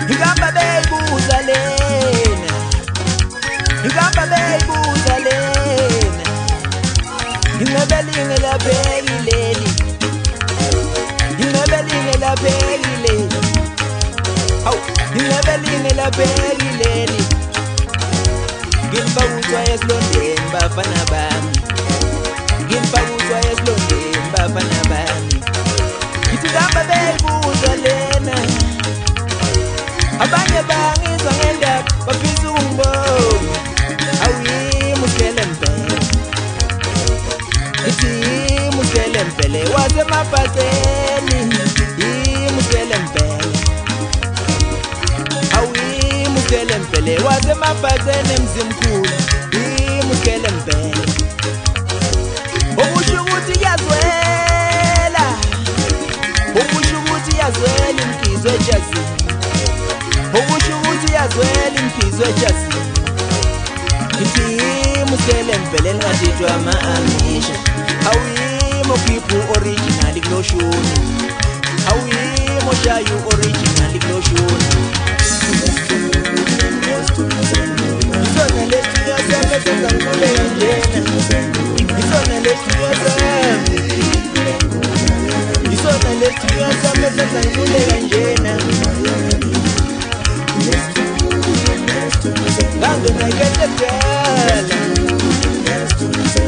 Ngihamba beyibuza lena, ngihamba beyibuza lena, ngingabelinge laphekileli, ngingabelinge laphekileli, hawu ngingabelinge laphekileli, ngimfakuzwa esilondeni bafana bami, ngimfakuzwa esilondeni bafana bami. Ngithi ngihamba beyibuza lena, abanye bangizwa ngendaba bafisa ungibona, awuyimi uhlelempele, ngithi yimi uhlelempele wasemabhaseni, yimi uhlelempele, awuyimi uhlelempele wasemabhaseni emzimkhulu, yimi uhlelempele. Okusho ukuthi yazwela, okusho ukuthi yazwela imkhizo ejazini, okusho ukuthi yazwela imkhizo ejazini. Ngithi yimi uhlelempele engadidwa ama-amisha, awuyimi okhipha u-original kuloshuni, awuyimi oshaya u-original kuloshuni. Isona lesithunywa sami esenza ngikhuleka njena, isona lesithunywa sami, isona lesithunywa sami esenza ngikhuleka njena. Ngangena ikete kudala,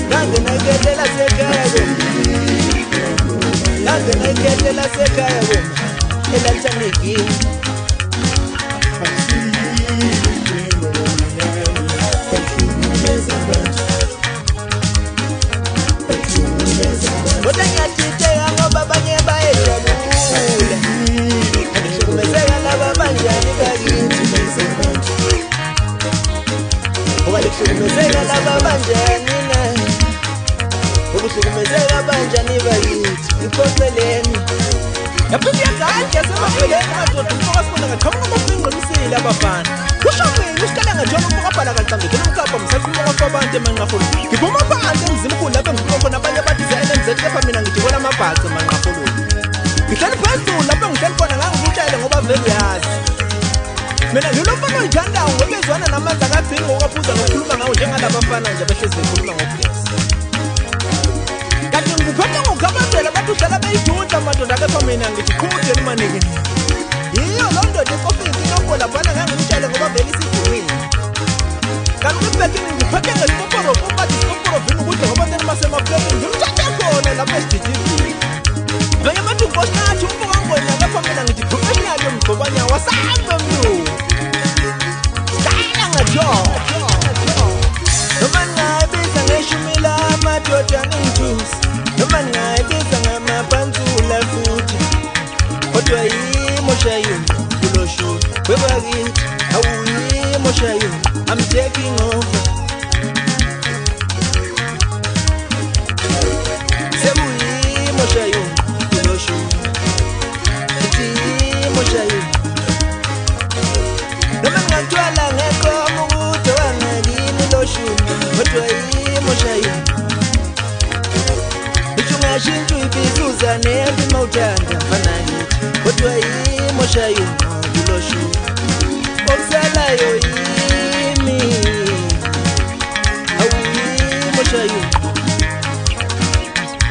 ngangena ikete lasekhaya bomma, ngangena ikete lasekhaya bomma elathandekile. Kodwa ngiyadideka ngoba abanye bayejabula, ngihlukumezeka laba banjani bakithi, ngoba lihlukumezeka laba banjani na, ukuhlukumezeka banjani bakithi, ngiphoceleni. Yaphinde iyaganja yasemabheleni madoda umfoka sibona ngaqhamuka ngokungqolisile abafana. Kusho mina usikale ngajona umfoka abhala kaqambe khona umkapha msafuna kwabantu emanqafolo. Ngiphuma phansi emzimkhulu lapho ngifika khona abanye badiza NMZ kepha mina ngijikela amabhasi emanqafolo. Ngihleli phezulu lapho ngihleli khona ngangikutshele ngoba vele uyazi. Mina ngilofana oyithandayo ngoba ezwana namandla akadzingi ngokaphuza ngokukhuluma ngawo njengalaba bafana nje behlezi bekhuluma ngokugeza. Kanti ngikuphethe ngokukhabazela abantu uhlala beyidudla madoda kepha mina ngithi qhude limanike. Yiyo loo ndoda ekofisi inongo laphana ngangikutshele ngoba vele isidumile. Kanti ngibhekile ngiphethe ngesikoporo kumbathi isikoporo vini ukudla ngoba senimasemafleni ngimthathe khona lapho esididivile. Vele bathi unkosinathi umfoka ngona kepha mina ngithi phumemnyaka yomgqobanya wasambe mntu. Stayela ngajola. Noma ngayibiza ngeshumi lamadoda ningithusi, noma ngayibiza ngamabhansula futhi, kodwa yimi oshayuni kuloshuni webakithi, awuyimi oshayuni, I'm taking over. Sebuyimi oshayuni kuloshuni, ngithi yimi oshayuni. Noma ngingagcwala ngeqoma ukuthi wangakini loshuni, kodwa yimi oshayuni. Ngisho ungashintsha uyibhisuza nempi mawuthanda mfana ngithi, kodwa yimi oshayuni kuloshuni. Okusalayo yimi, awuyimi oshayuni.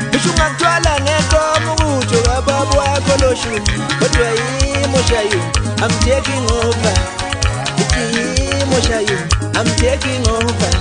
Ngisho ungagcwala ngeqoma ukuthi wababa wakho loshuni, kodwa yimi oshayuni, I'm taking over. Yimi oshayuni, I'm taking over.